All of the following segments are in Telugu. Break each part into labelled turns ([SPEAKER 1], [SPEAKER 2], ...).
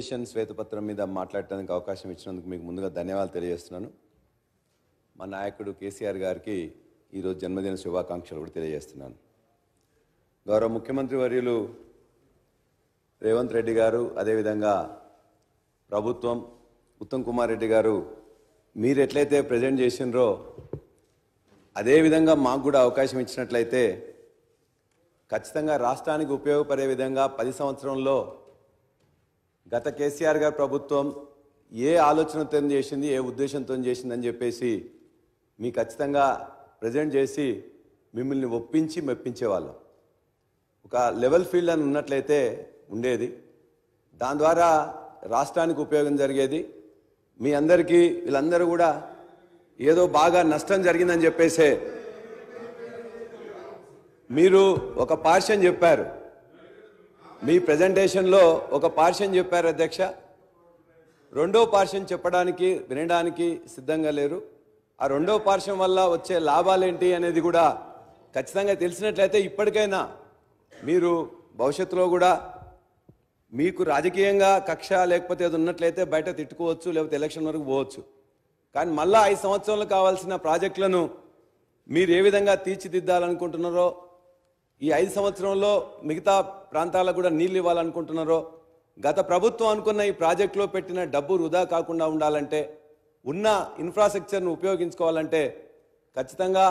[SPEAKER 1] శ్వేతపత్రం మీద మాట్లాడడానికి అవకాశం ఇచ్చినందుకు మీకు ముందుగా ధన్యవాదాలు తెలియజేస్తున్నాను. మా నాయకుడు కేసీఆర్ గారికి ఈరోజు జన్మదిన శుభాకాంక్షలు కూడా తెలియజేస్తున్నాను. గౌరవ ముఖ్యమంత్రి వర్యులు రేవంత్ రెడ్డి గారు, అదేవిధంగా ప్రభుత్వం, ఉత్తమ్ కుమార్ రెడ్డి గారు మీరు ఎట్లయితే ప్రజెంట్ చేసినరో అదేవిధంగా మాకు కూడా అవకాశం ఇచ్చినట్లయితే ఖచ్చితంగా రాష్ట్రానికి ఉపయోగపడే విధంగా 10 సంవత్సరంలో గత కేసీఆర్ గారి ప్రభుత్వం ఏ ఆలోచనతో చేసింది, ఏ ఉద్దేశంతో చేసిందని చెప్పేసి మీ ఖచ్చితంగా ప్రజెంట్ చేసి మిమ్మల్ని ఒప్పించి మెప్పించేవాళ్ళం. ఒక లెవెల్ ఫీల్డ్ అని ఉన్నట్లయితే ఉండేది, దాని ద్వారా రాష్ట్రానికి ఉపయోగం జరిగేది. మీ అందరికీ వీళ్ళందరూ కూడా ఏదో బాగా నష్టం జరిగిందని చెప్పేసే మీరు ఒక పార్షన్ చెప్పారు, మీ ప్రజెంటేషన్లో ఒక పార్షన్ చెప్పారు అధ్యక్ష. రెండో పార్షన్ చెప్పడానికి వినడానికి సిద్ధంగా లేరు. ఆ రెండో పార్షన్ వల్ల వచ్చే లాభాలేంటి అనేది కూడా ఖచ్చితంగా తెలిసినట్లయితే ఇప్పటికైనా మీరు భవిష్యత్తులో కూడా మీకు రాజకీయంగా కక్ష లేకపోతే అది ఉన్నట్లయితే బయట తిట్టుకోవచ్చు, లేకపోతే ఎలక్షన్ వరకు పోవచ్చు. కానీ మళ్ళా 5 సంవత్సరాలు కావాల్సిన ప్రాజెక్టులను మీరు ఏ విధంగా తీర్చిదిద్దాలనుకుంటున్నారో, ఈ 5 సంవత్సరంలో మిగతా ప్రాంతాలకు కూడా నీళ్ళు ఇవ్వాలనుకుంటున్నారో, గత ప్రభుత్వం అనుకున్న ఈ ప్రాజెక్టులో పెట్టిన డబ్బు వృధా కాకుండా ఉండాలంటే, ఉన్న ఇన్ఫ్రాస్ట్రక్చర్ను ఉపయోగించుకోవాలంటే ఖచ్చితంగా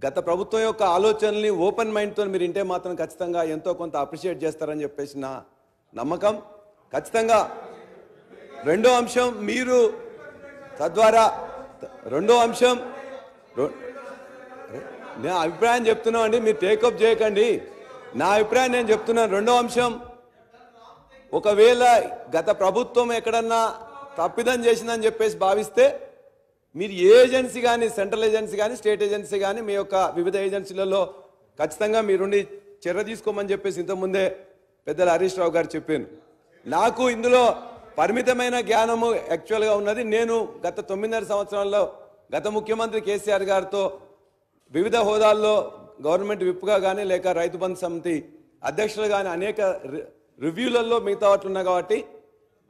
[SPEAKER 1] గత ప్రభుత్వం యొక్క ఆలోచనల్ని ఓపెన్ మైండ్తో మీరు ఇంటే మాత్రం ఖచ్చితంగా ఎంతో కొంత అప్రిషియేట్ చేస్తారని చెప్పేసి నా నమ్మకం. ఖచ్చితంగా రెండో అంశం మీరు తద్వారా రెండో అంశం నా అభిప్రాయం చెప్తున్నాం అండి, మీరు టేకప్ చేయకండి. నా అభిప్రాయం నేను చెప్తున్నాను. రెండో అంశం, ఒకవేళ గత ప్రభుత్వం ఎక్కడన్నా తప్పిదం చేసిందని చెప్పేసి భావిస్తే మీరు ఏ ఏజెన్సీ కానీ, సెంట్రల్ ఏజెన్సీ కానీ, స్టేట్ ఏజెన్సీ కానీ, మీ యొక్క వివిధ ఏజెన్సీలలో ఖచ్చితంగా మీరుండి చర్య తీసుకోమని చెప్పేసి ఇంతకుముందే పెద్దల హరీష్ రావు గారు చెప్పాను. నాకు ఇందులో పరిమితమైన జ్ఞానము యాక్చువల్గా ఉన్నది. నేను గత 9.5 సంవత్సరాల్లో గత ముఖ్యమంత్రి కేసీఆర్ గారితో వివిధ హోదాల్లో గవర్నమెంట్ విప్గా కానీ, లేక రైతు బంధు సమితి అధ్యక్షులు కానీ అనేక రివ్యూలలో మిగతా వాటిలు ఉన్నాయి కాబట్టి,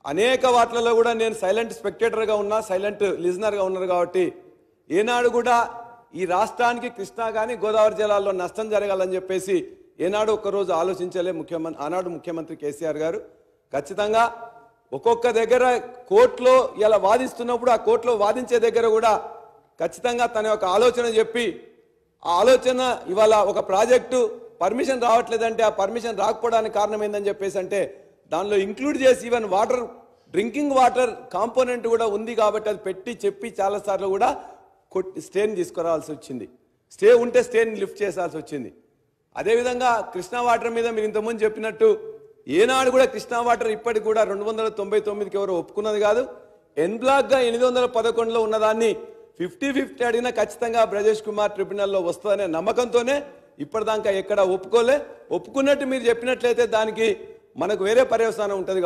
[SPEAKER 1] అనేక వాటిలలో కూడా నేను సైలెంట్ స్పెక్టేటర్గా ఉన్నా, సైలెంట్ లిజనర్గా ఉన్నారు కాబట్టి ఏనాడు కూడా ఈ రాష్ట్రానికి కృష్ణా కానీ గోదావరి జిల్లాల్లో నష్టం జరగాలని చెప్పేసి ఏనాడు ఒక్కరోజు ఆలోచించలే ఆనాడు ముఖ్యమంత్రి కేసీఆర్ గారు. ఖచ్చితంగా ఒక్కొక్క దగ్గర కోర్టులో ఇలా వాదిస్తున్నప్పుడు ఆ కోర్టులో వాదించే దగ్గర కూడా ఖచ్చితంగా తన యొక్క ఆలోచన చెప్పి, ఆ ఆలోచన ఇవాళ ఒక ప్రాజెక్టు పర్మిషన్ రావట్లేదంటే ఆ పర్మిషన్ రాకపోవడానికి కారణం ఏందని చెప్పేసి అంటే దానిలో ఇంక్లూడ్ చేసి even water, drinking water component కూడా ఉంది కాబట్టి అది పెట్టి చెప్పి చాలాసార్లు కూడా స్టేని తీసుకురావాల్సి వచ్చింది. స్టే ఉంటే స్టేని లిఫ్ట్ చేసాల్సి వచ్చింది. అదేవిధంగా కృష్ణా వాటర్ మీద మీరు ఇంతకుముందు చెప్పినట్టు ఏనాడు కూడా కృష్ణా వాటర్ ఇప్పటికి కూడా 299కి ఎవరు ఒప్పుకున్నది కాదు. ఎన్ బ్లాక్గా 811లో ఉన్నదాన్ని 50-50 అడిగినా ఖచ్చితంగా బ్రజేష్ కుమార్ ట్రిబ్యునల్లో వస్తుందనే నమ్మకంతోనే ఇప్పటిదాకా ఎక్కడ ఒప్పుకున్నట్టు మీరు చెప్పినట్లయితే దానికి మనకు వేరే పర్యవసానం ఉంటుంది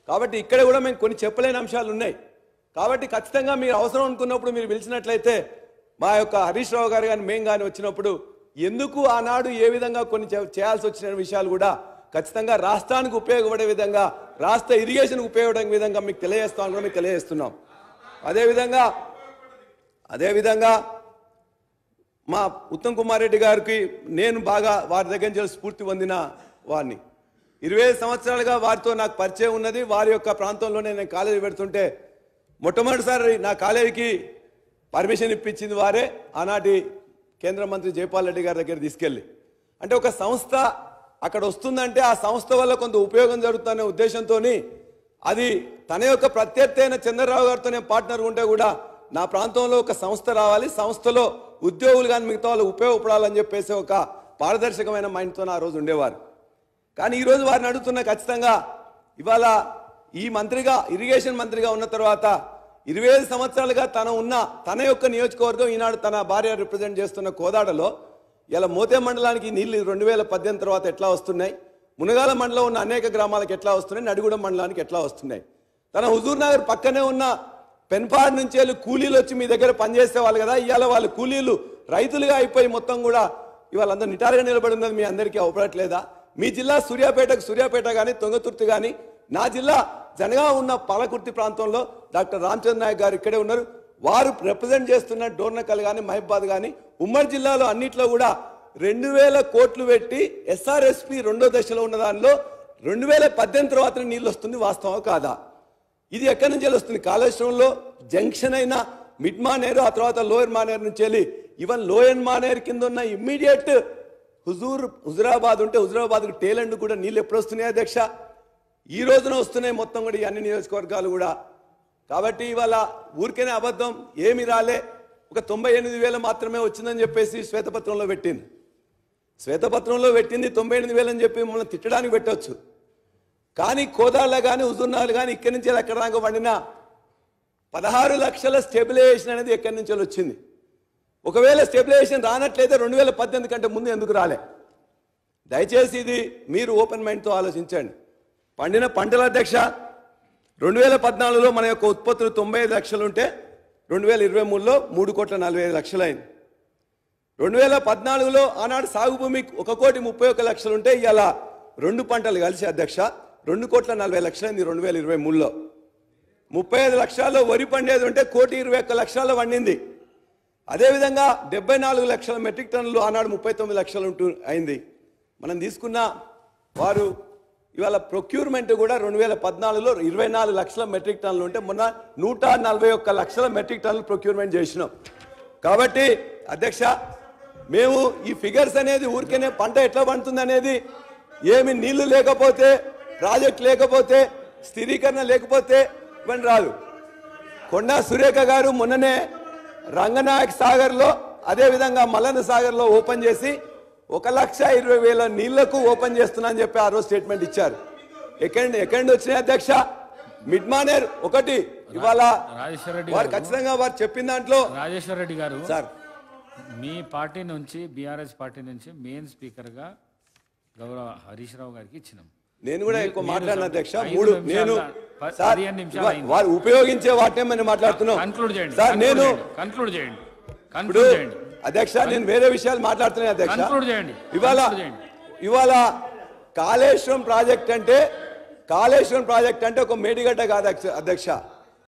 [SPEAKER 1] కాబట్టి ఇక్కడ కూడా మేము కొన్ని చెప్పలేని అంశాలు ఉన్నాయి. కాబట్టి ఖచ్చితంగా మీరు అవసరం అనుకున్నప్పుడు మీరు పిలిచినట్లయితే మా యొక్క హరీష్ రావు గారు కానీ మేము కానీ వచ్చినప్పుడు ఎందుకు ఆనాడు ఏ విధంగా కొన్ని చేయాల్సి వచ్చిన విషయాలు కూడా ఖచ్చితంగా రాష్ట్రానికి ఉపయోగపడే విధంగా, రాష్ట్ర ఇరిగేషన్కి ఉపయోగపడే విధంగా మీకు తెలియజేస్తామని కూడా మీకు తెలియజేస్తున్నాం. అదేవిధంగా మా ఉత్తమ్ కుమార్ రెడ్డి గారికి నేను బాగా వారి దగ్గర నుంచి స్ఫూర్తి పొందిన వారిని. 25 సంవత్సరాలుగా వారితో నాకు పరిచయం ఉన్నది. వారి యొక్క ప్రాంతంలోనే నేను కాలేజీ పెడుతుంటే మొట్టమొదటిసారి నా కాలేజీకి పర్మిషన్ ఇప్పించింది వారే, ఆనాటి కేంద్ర మంత్రి జైపాల్ రెడ్డి గారి దగ్గర తీసుకెళ్ళి. అంటే ఒక సంస్థ అక్కడ వస్తుందంటే ఆ సంస్థ వల్ల కొంత ఉపయోగం జరుగుతుందనే ఉద్దేశంతో అది తన యొక్క ప్రత్యర్థి అయిన చంద్రరావు గారితో నేను పార్ట్నర్ ఉంటే కూడా నా ప్రాంతంలో ఒక సంస్థ రావాలి, సంస్థలో ఉద్యోగులు కానీ మిగతా వాళ్ళు ఉపయోగపడాలని చెప్పేసి ఒక పారదర్శకమైన మైండ్తో ఆ రోజు ఉండేవారు. కానీ ఈరోజు వారిని అడుగుతున్న ఖచ్చితంగా ఇవాళ ఈ మంత్రిగా, ఇరిగేషన్ మంత్రిగా ఉన్న తర్వాత 25 సంవత్సరాలుగా తన యొక్క నియోజకవర్గం ఈనాడు తన భార్య రిప్రజెంట్ చేస్తున్న కోదాడలో ఇలా మోతే మండలానికి నీళ్లు 2018 తర్వాత ఎట్లా వస్తున్నాయి, మునగాల మండలం ఉన్న అనేక గ్రామాలకు ఎట్లా వస్తున్నాయి, నడిగూడెం మండలానికి ఎట్లా వస్తున్నాయి. తన హుజూర్ నగర్ పక్కనే ఉన్న పెన్పాడ్ నుంచి వెళ్ళి కూలీలు వచ్చి మీ దగ్గర పనిచేసే వాళ్ళు కదా, ఇవాళ వాళ్ళు కూలీలు రైతులుగా అయిపోయి మొత్తం కూడా ఇవాళ అందరూ నిటారుగా నిలబడి ఉన్నది మీ అందరికీ అవపడట్లేదా? మీ జిల్లా సూర్యాపేట కానీ, తొంగతుర్తి కానీ, నా జిల్లా జనగాం ఉన్న పాలకుర్తి ప్రాంతంలో డాక్టర్ రామచంద్ర నాయక్ గారు ఇక్కడే ఉన్నారు. వారు రిప్రజెంట్ చేస్తున్న డోర్నకల్ కానీ మహబాద్ కానీ ఉమ్మడి జిల్లాలో అన్నిట్లో కూడా 2000 కోట్లు పెట్టి ఎస్ఆర్ఎస్పి రెండో దశలో ఉన్న దానిలో 2018 తర్వాత నీళ్ళు వస్తుంది. వాస్తవం కాదా? ఇది ఎక్కడి నుంచి వస్తుంది? కాళేశ్వరంలో జంక్షన్ అయిన మిడ్ మానేరు, ఆ తర్వాత లోయర్ మానేరు నుంచి వెళ్ళి ఈవెన్ లోయర్ మానేరు కింద ఉన్న ఇమ్మీడియట్ హుజురాబాద్ ఉంటే హుజురాబాద్కి టేలెండ్ కూడా నీళ్ళు ఎప్పుడు వస్తున్నాయి అధ్యక్ష? ఈ రోజున వస్తున్నాయి మొత్తం కూడా ఈ అన్ని నియోజకవర్గాలు కూడా. కాబట్టి ఇవాళ ఊరికేనే అబద్ధం ఏమి రాలే, ఒక 98,000 మాత్రమే వచ్చిందని చెప్పేసి శ్వేతపత్రంలో పెట్టింది. శ్వేతపత్రంలో పెట్టింది 98,000 అని చెప్పి మమ్మల్ని తిట్టడానికి పెట్టవచ్చు. కానీ కోదాళ్ళ కానీ హుజూర్నగర్ కానీ ఇక్కడి నుంచి ఎక్కడ దాకా వండినా 16 లక్షల స్టెబిలైజేషన్ అనేది ఎక్కడి నుంచి వచ్చింది. ఒకవేళ స్టెబిలైజేషన్ రానట్లయితే 2018 కంటే ముందు ఎందుకు రాలే? దయచేసి ఇది మీరు ఓపెన్ మైండ్తో ఆలోచించండి. పండిన పంటల అధ్యక్ష 2014లో మన యొక్క ఉత్పత్తులు 95 లక్షలు ఉంటే 2023లో 3,45,00,000 అయింది. 2014లో ఆనాడు సాగు భూమి 1,31,00,000 ఉంటే ఇవాళ 2 పంటలు కలిసి అధ్యక్ష 2,40,00,000 అయింది 2023లో. 35 లక్షల్లో వరి పండేది ఉంటే 1,21,00,000 పండింది. అదేవిధంగా 74 లక్షల మెట్రిక్ టన్నులు ఆనాడు 39 లక్షలు అయింది. మనం తీసుకున్న వారు ఇవాళ ప్రొక్యూర్మెంట్ కూడా 2014లో 24 లక్షల మెట్రిక్ టన్నులు ఉంటే మొన్న 141 లక్షల మెట్రిక్ టన్నులు ప్రొక్యూర్మెంట్ చేసినాం. కాబట్టి అధ్యక్ష మేము ఈ ఫిగర్స్ అనేది ఊరికేనే పంట ఎట్లా పండుతుంది అనేది, ఏమి నీళ్లు లేకపోతే, ప్రాజెక్ట్ లేకపోతే, స్థిరీకరణ లేకపోతే ఇవన్నీ రాదు. కొండా సురేఖ గారు మొన్ననే రంగనాయక్ సాగర్లో అదేవిధంగా మల్లన్న సాగర్లో ఓపెన్ చేసి 1,20,000 నీళ్లకు ఓపెన్ చేస్తున్నా అని చెప్పి ఆ రోజు స్టేట్మెంట్ ఇచ్చారు. ఎక్కడి వచ్చినాయి అధ్యక్ష? మిడ్ మానేర్ ఒకటి ఇవాళ వారు ఖచ్చితంగా వారు చెప్పిన దాంట్లో.
[SPEAKER 2] రాజేశ్వర రెడ్డి గారు
[SPEAKER 1] సార్,
[SPEAKER 2] మీ పార్టీ నుంచి బీఆర్ఎస్ పార్టీ నుంచి మెయిన్ స్పీకర్ గా గౌరవ హరీష్ రావు గారికి ఇచ్చినాం.
[SPEAKER 1] నేను కూడా ఎక్కువ మాట్లాడిన అధ్యక్ష. నేను వారు ఉపయోగించే వాటినే మనం మాట్లాడుతున్నాం.
[SPEAKER 2] కన్క్లూడ్ చేయండి
[SPEAKER 1] సార్. నేను
[SPEAKER 2] కన్క్లూడ్ చేయండి
[SPEAKER 1] అధ్యక్ష, నేను వేరే విషయాలు మాట్లాడుతున్నాను అధ్యక్ష.
[SPEAKER 2] కన్క్లూడ్ చేయండి.
[SPEAKER 1] ఇవాళ కాళేశ్వరం ప్రాజెక్ట్ అంటే ఒక మేడిగడ్డ కాదు అధ్యక్ష.